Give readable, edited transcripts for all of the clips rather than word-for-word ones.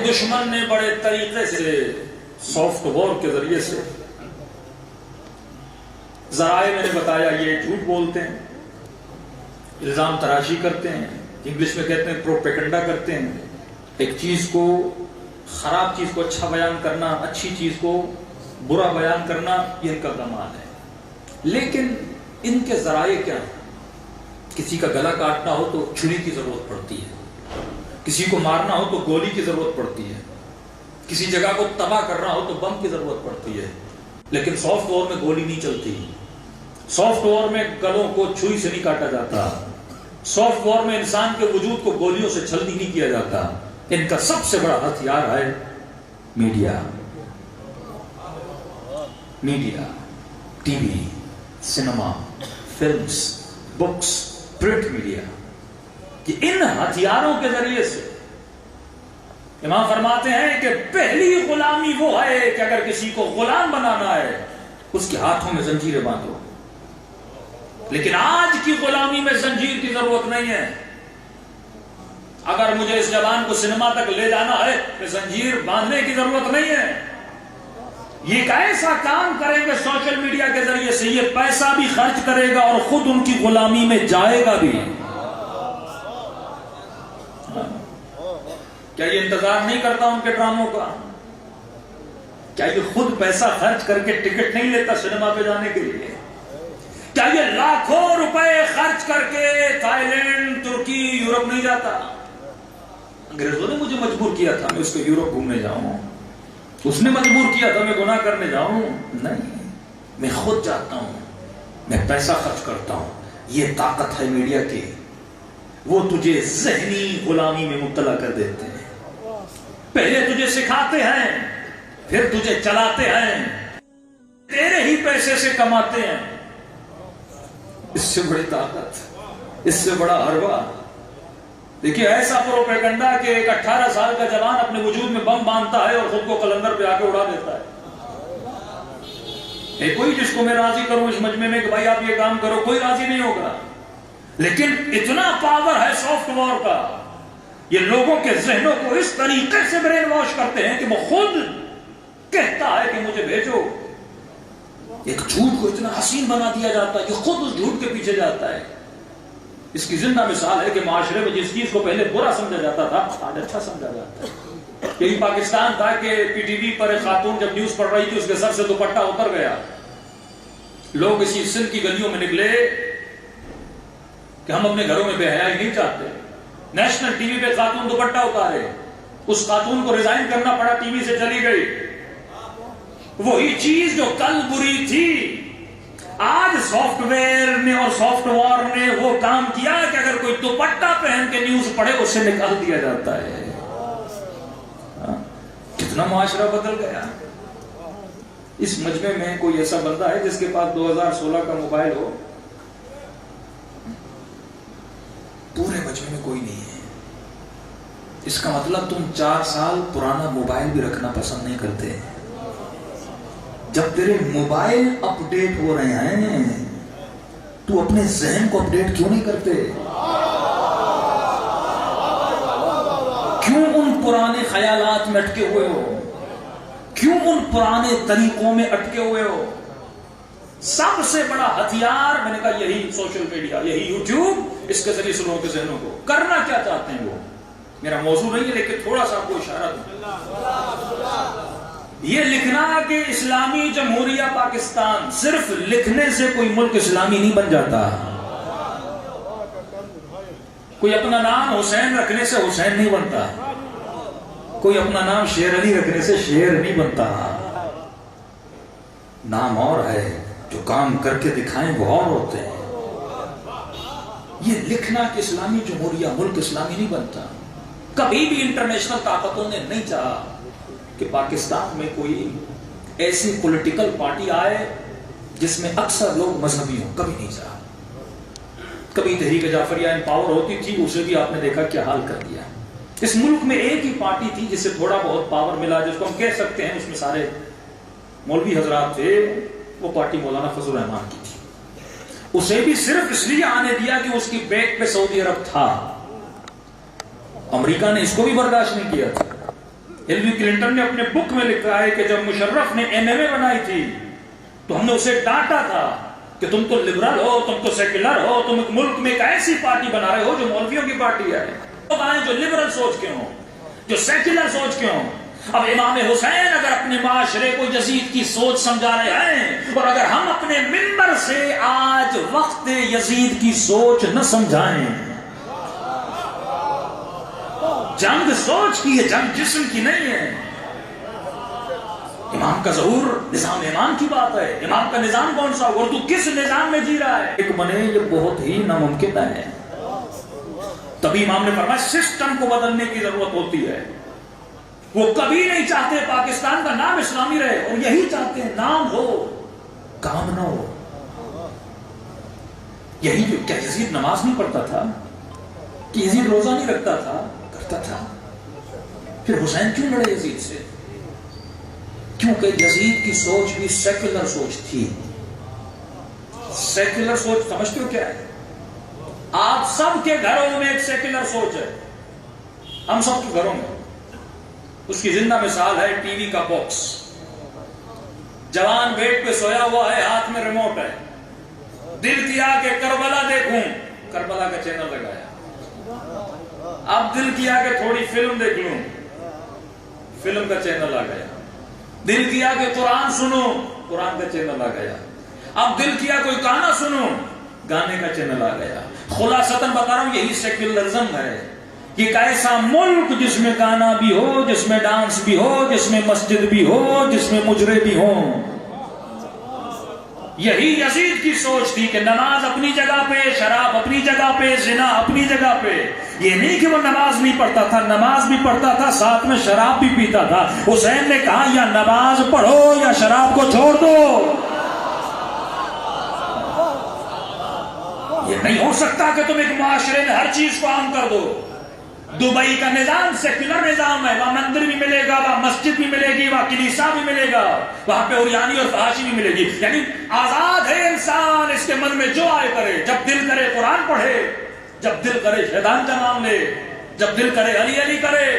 دشمن نے بڑے طریقے سے سافٹ وار کے ذریعے سے ذرائع میں نے بتایا یہ جھوٹ بولتے ہیں، الزام تراشی کرتے ہیں، انگلش میں کہتے ہیں پروپیگنڈا کرتے ہیں، ایک چیز کو خراب چیز کو اچھا بیان کرنا، اچھی چیز کو برا بیان کرنا، یہ ان کا کمال ہے۔ لیکن ان کے ذرائع کیا ہیں؟ کسی کا گلا کاٹنا ہو تو چھری کی ضرورت پڑتی ہے، کسی کو مارنا ہو تو گولی کی ضرورت پڑتی ہے، کسی جگہ کو تباہ کرنا ہو تو بم کی ضرورت پڑتی ہے۔ لیکن سافٹ وار میں گولی نہیں چلتی، سافٹ وار میں گلوں کو چھری سے نہیں کاٹا جاتا، سافٹ وار میں انسان کے وجود کو گولیوں سے چھلنی نہیں کیا جاتا۔ ان کا سب سے بڑا ہتھیار ہے media, media, T V, cinema, films, books, print media, کہ ان ہتھیاروں کے ذریعے سے امام فرماتے ہیں کہ پہلی غلامی وہ ہے کہ اگر کسی کو غلام بنانا ہے اس کے ہاتھوں میں زنجیریں باندھو۔ لیکن آج کی غلامی میں زنجیر کی ضرورت نہیں ہے۔ اگر مجھے اس زبان کو سینما تک لے جانا ہے تو زنجیر باندھنے کی ضرورت نہیں ہے۔ یہ ایک ایسا کام کریں گے سوشل میڈیا کے ذریعے سے، یہ پیسہ بھی خرچ کرے گا اور خود ان کی غلامی میں جائے گا بھی۔ کیا یہ انتظار نہیں کرتا ان کے ڈراموں کا؟ کیا یہ خود پیسہ خرچ کر کے ٹکٹ نہیں لیتا سینما پہ جانے کے لیے؟ کیا یہ لاکھوں روپے خرچ کر کے تھائی لینڈ، ترکی، یورپ نہیں جاتا؟ انگریزوں نے مجھے مجبور کیا تھا میں اس کو یورپ گھومنے جاؤں، اس نے مجبور کیا تھا میں گناہ کرنے جاؤں؟ نہیں، میں خود جاتا ہوں، میں پیسہ خرچ کرتا ہوں۔ یہ طاقت ہے میڈیا کی، وہ تجھے ذہنی غلامی میں مبتلا کر دیتے ہیں۔ پہلے تجھے سکھاتے ہیں، پھر تجھے چلاتے ہیں، تیرے ہی پیسے سے کماتے ہیں۔ اس سے بڑی طاقت، اس سے بڑا حربہ دیکھیے، ایسا پروپیگنڈا کہ ایک 18 سال کا جوان اپنے وجود میں بم باندھتا ہے اور خود کو قلندر پہ آ کے اڑا دیتا ہے۔ کوئی جس کو میں راضی کروں اس مجمع میں کہ بھائی آپ یہ کام کرو، کوئی راضی نہیں ہوگا۔ لیکن اتنا پاور ہے سافٹ وار کا، یہ لوگوں کے ذہنوں کو اس طریقے سے برین واش کرتے ہیں کہ وہ خود کہتا ہے کہ مجھے بھیجو۔ ایک جھوٹ کو اتنا حسین بنا دیا جاتا ہے کہ خود اس جھوٹ کے پیچھے جاتا ہے۔ اس کی زندہ مثال ہے کہ معاشرے میں جس چیز کو پہلے برا سمجھا جاتا تھا آج اچھا سمجھا جاتا ہے۔ یہی پاکستان تھا کہ پی ٹی وی پر ایک خاتون جب نیوز پڑھ رہی تھی اس کے سر سے دوپٹہ اتر گیا، لوگ اسی سندھ کی گلیوں میں نکلے کہ ہم اپنے گھروں میں بے حیائی نہیں چاہتے۔ نیشنل ٹی وی پہ خاتون دوپٹہ اتارے، اس خاتون کو ریزائن کرنا پڑا، ٹی وی سے چلی گئی۔ وہی چیز جو کل بری تھی آج سافٹ ویئر نے اور سافٹ وار نے وہ کام کیا کہ اگر کوئی دوپٹہ پہن کے نیوز پڑھے اسے نکال دیا جاتا ہے۔ کتنا معاشرہ بدل گیا۔ اس مجمع میں کوئی ایسا بندہ ہے جس کے پاس 2016 کا موبائل ہو؟ پورے مجمع میں کوئی نہیں ہے۔ اس کا مطلب تم 4 سال پرانا موبائل بھی رکھنا پسند نہیں کرتے۔ جب تیرے موبائل اپ ڈیٹ ہو رہے ہیں تو اپنے ذہن کو اپ ڈیٹ کیوں نہیں کرتے؟ کیوں ان پرانے خیالات میں اٹکے ہوئے ہو؟ کیوں ان پرانے طریقوں میں اٹکے ہوئے ہو؟ سب سے بڑا ہتھیار میں نے کہا یہی سوشل میڈیا، یہی یوٹیوب، اس کے ذریعے سے لوگوں کے ذہنوں کو کرنا کیا چاہتے ہیں وہ میرا موضوع نہیں ہے، لیکن تھوڑا سا آپ کو اشارہ دوں۔ یہ لکھنا کہ اسلامی جمہوریہ پاکستان، صرف لکھنے سے کوئی ملک اسلامی نہیں بن جاتا۔ کوئی اپنا نام حسین رکھنے سے حسین نہیں بنتا، کوئی اپنا نام شیر علی رکھنے سے شیر نہیں بنتا۔ نام اور ہے، جو کام کر کے دکھائیں وہ اور ہوتے ہیں۔ یہ لکھنا کہ اسلامی جمہوریہ ملک اسلامی نہیں بنتا۔ کبھی بھی انٹرنیشنل طاقتوں نے نہیں چاہا کہ پاکستان میں کوئی ایسی پولیٹیکل پارٹی آئے جس میں اکثر لوگ مذہبی ہوں، کبھی نہیں چاہا۔ کبھی تحریک جعفریہ ان پاور ہوتی تھی، اسے بھی آپ نے دیکھا کیا حال کر دیا۔ اس ملک میں ایک ہی پارٹی تھی جس سے تھوڑا بہت پاور ملا، جس کو ہم کہہ سکتے ہیں اس میں سارے مولوی حضرات تھے، وہ پارٹی مولانا فضل الرحمان کی تھی۔ اسے بھی صرف اس لیے آنے دیا کہ اس کی بیک پہ سعودی عرب تھا۔ امریکہ نے اس کو بھی برداشت نہیں کیا تھا۔ ہلری کلنٹن نے اپنے بک میں لکھا ہے کہ جب مشرف نے MMA بنائی تھی تو ہم نے اسے ڈانٹا تھا کہ تم تو لبرل ہو، تم تو سیکولر ہو، تم ایک ملک میں ایک ایسی پارٹی بنا رہے ہو جو مولویوں کی پارٹی ہے، لوگ آئیں جو لبرل سوچ کے ہوں، جو سیکولر سوچ کے ہوں۔ اب امام حسین اگر اپنے معاشرے کو یزید کی سوچ سمجھا رہے ہیں، اور اگر ہم اپنے منبر سے آج وقت یزید کی سوچ نہ سمجھائیں، جنگ سوچ کی ہے، جنگ جسم کی نہیں ہے۔ امام کا ظہور نظام ایمان کی بات ہے۔ امام کا نظام کون سا، اور تو کس نظام میں جی رہا ہے؟ ایک بنے یہ بہت ہی ناممکن ہے۔ تبھی امام نے فرمایا سسٹم کو بدلنے کی ضرورت ہوتی ہے۔ وہ کبھی نہیں چاہتے پاکستان کا نام اسلامی رہے، اور یہی چاہتے ہیں نام ہو کام نہ ہو۔ یہی جو کیا یزید نماز نہیں پڑھتا تھا؟ کہ یزید روزہ نہیں رکھتا تھا؟ کرتا تھا۔ پھر حسین کیوں لڑے یزید سے؟ کیونکہ یزید کی سوچ بھی سیکولر سوچ تھی۔ سیکولر سوچ سمجھتے ہو کیا ہے؟ آپ سب کے گھروں میں ایک سیکولر سوچ ہے، ہم سب کے گھروں میں۔ اس کی زندہ مثال ہے ٹی وی کا باکس۔ جوان بیڈ پہ سویا ہوا ہے، ہاتھ میں ریموٹ ہے، دل کیا کہ کربلا دیکھوں، کربلا کا چینل لگایا۔ اب دل کیا کہ تھوڑی فلم دیکھ لوں، فلم کا چینل آ گیا۔ دل کیا کہ قرآن سنو، قرآن کا چینل آ گیا۔ اب دل کیا کوئی گانا سنو، گانے کا چینل آ گیا۔ خلاصتاً بتا رہا ہوں یہی سیکولرزم ہے۔ یہ ایک ایسا ملک جس میں گانا بھی ہو، جس میں ڈانس بھی ہو، جس میں مسجد بھی ہو، جس میں مجرے بھی ہوں۔ یہی یزید کی سوچ تھی کہ نماز اپنی جگہ پہ، شراب اپنی جگہ پہ، زنا اپنی جگہ پہ۔ یہ نہیں کہ وہ نماز نہیں پڑھتا تھا، نماز بھی پڑھتا تھا، ساتھ میں شراب بھی پیتا تھا۔ حسین نے کہا یا نماز پڑھو یا شراب کو چھوڑ دو۔ یہ نہیں ہو سکتا کہ تم ایک معاشرے میں ہر چیز کو عام کر دو۔ دبئی کا نظام سیکولر نظام ہے، وہاں مندر بھی ملے گا، وہاں مسجد بھی ملے گی، وہاں کلیسا بھی ملے گا، وہاں پہ عریانی اور فحاشی بھی ملے گی۔ یعنی آزاد ہے انسان، اس کے من میں جو آئے کرے، جب دل کرے قرآن پڑھے، جب دل کرے شیطان کا نام لے، جب دل کرے علی علی کرے،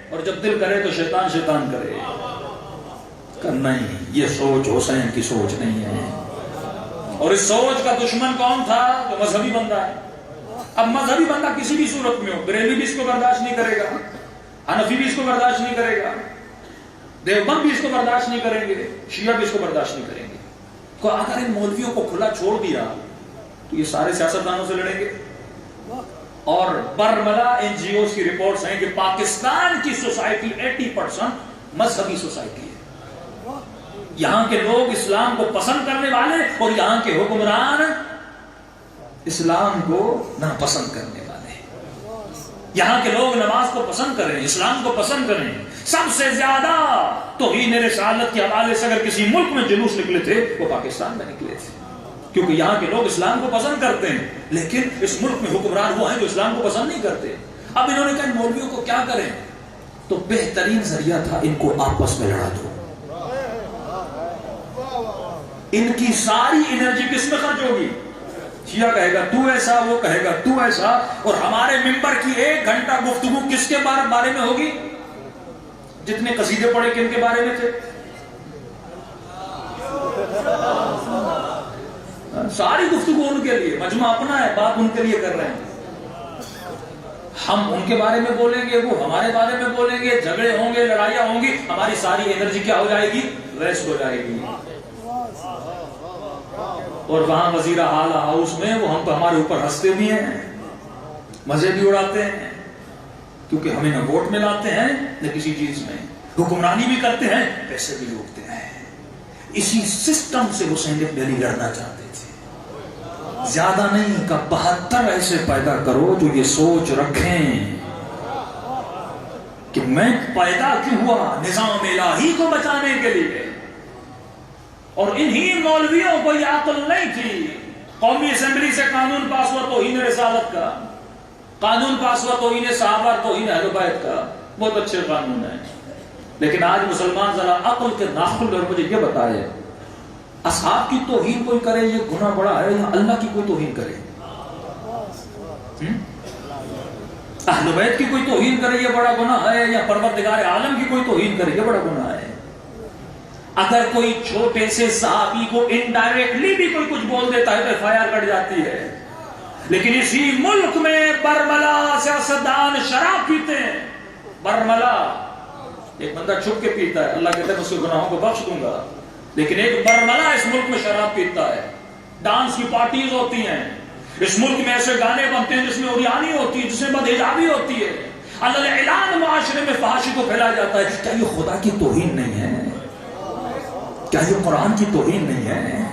اور جب دل کرے تو شیطان شیطان کرے۔ نہیں، یہ سوچ حسین کی سوچ نہیں ہے۔ اور اس سوچ کا دشمن کون تھا؟ جو مذہبی بندہ ہے۔ اب مذہبی بندہ کسی بھی صورت میں ہو، بریلوی بھی اس کو برداشت نہیں کرے گا، حنفی بھی اس کو برداشت نہیں کرے گا، دیوبند بھی اس کو برداشت نہیں کریں گے، شیعہ بھی اس کو برداشت نہیں کریں گے۔ تو اگر ان مولویوں کو کھلا چھوڑ دیا تو یہ سارے سیاستدانوں سے لڑیں گے۔ اور برملا NGOs کی رپورٹس ہیں کہ پاکستان کی سوسائٹی 80% مذہبی سوسائٹی ہے۔ یہاں کے لوگ اسلام کو پسند کرنے والے، اور یہاں کے حکمران اسلام کو ناپسند کرنے والے۔ یہاں کے لوگ نماز کو پسند کریں، اسلام کو پسند کریں۔ سب سے زیادہ توہین رسالت کے حوالے سے اگر کسی ملک میں جلوس نکلے تھے وہ پاکستان میں نکلے تھے، کیونکہ یہاں کے لوگ اسلام کو پسند کرتے ہیں، لیکن اس ملک میں حکمران وہ ہیں جو اسلام کو پسند نہیں کرتے۔ اب انہوں نے کہا ان مولویوں کو کیا کریں، تو بہترین ذریعہ تھا ان کو آپس میں لڑا دو۔ ان کی ساری انرجی کس میں خرچ ہوگی؟ شیعہ کہے گا تو ایسا، وہ کہے گا تو ایسا، اور ہمارے ممبر کی 1 گھنٹہ گفتگو کس کے بارے میں ہوگی؟ جتنے قصیدے پڑھے کن کے بارے میں تھے؟ ساری گفتگو ان کے لیے، مجمع اپنا ہے، بات ان کے لیے کر رہے ہیں۔ ہم ان کے بارے میں بولیں گے، وہ ہمارے بارے میں بولیں گے، جھگڑے ہوں گے، لڑائیاں ہوں گی، ہماری ساری انرجی کیا ہو جائے گی؟ ویسٹ ہو جائے گی۔ اور وہاں وزیر اعلیٰ ہاؤس میں وہ ہمارے اوپر ہنستے بھی ہیں، مزے بھی اڑاتے ہیں، کیونکہ ہمیں نہ ووٹ میں لاتے ہیں نہ کسی چیز میں، حکمرانی بھی کرتے ہیں، پیسے بھی لوٹتے ہیں۔ اسی سسٹم سے حسین ابن علی لڑنا چاہتے تھے۔ زیادہ نہیں کہ 72 ایسے پیدا کرو جو یہ سوچ رکھیں کہ میں پیدا کیوں ہوا، نظام الہی کو بچانے کے لیے۔ اور انہی مولویوں کو یہ عقل نہیں تھی۔ قومی اسمبلی سے قانون پاس ہوا توہین رسالت کا، قانون پاس ہوا توہین صحابہ، توہین اہل بیت کا، بہت اچھے قانون ہیں، لیکن آج مسلمان ذرا عقل کے ناخن اور مجھے یہ بتائے، اصحاب کی توہین کوئی کرے یہ گناہ بڑا ہے یا اللہ کی کوئی توہین کرے؟ اہل بیت کی کوئی توہین کرے یہ بڑا گناہ ہے، یا پروردگار عالم کی کوئی توہین کرے یہ بڑا گناہ ہے؟ اگر کوئی چھوٹے سے صحابی کو انڈائریکٹلی بھی کوئی کچھ بول دیتا ہے تو ایف آئی آر کٹ جاتی ہے، لیکن اسی ملک میں برملا سیاستدان شراب پیتے ہیں۔ برملا ایک بندہ چھپ کے پیتا ہے، اللہ کہتا ہے میں اس کے گناہوں کو بخش دوں گا، لیکن ایک برملا اس ملک میں شراب پیتا ہے۔ ڈانس کی پارٹیز ہوتی ہیں اس ملک میں، ایسے گانے بنتے ہیں جس میں اوریانی ہوتی ہے، جس میں بدحجابی ہوتی ہے، اللہ اعلان معاشرے میں فحاشی کو پھیلایا جاتا ہے۔ کیا یہ خدا کی توہین نہیں ہے؟ کیا یہ قرآن کی توہین نہیں ہے؟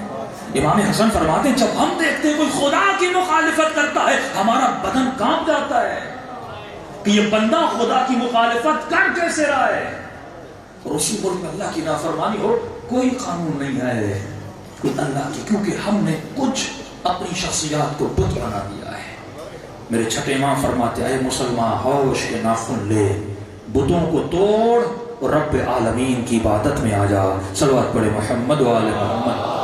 امام حسن فرماتے ہیں جب ہم دیکھتے ہیں کوئی خدا کی مخالفت کرتا ہے ہمارا بدن کانپ جاتا ہے کہ یہ بندہ خدا کی مخالفت کر کیسے رہا ہے۔ اور اسی ملک میں اللہ کی نافرمانی ہو، کوئی قانون نہیں ہے کوئی اللہ کی، کیونکہ ہم نے کچھ اپنی شخصیات کو بت بنا دیا ہے۔ میرے چھٹے امام فرماتے اے مسلمان ہوش کے ناخن لے، بتوں کو توڑ اور رب عالمین کی عبادت میں آ جا۔ صلوات پڑھے محمد و آل محمد۔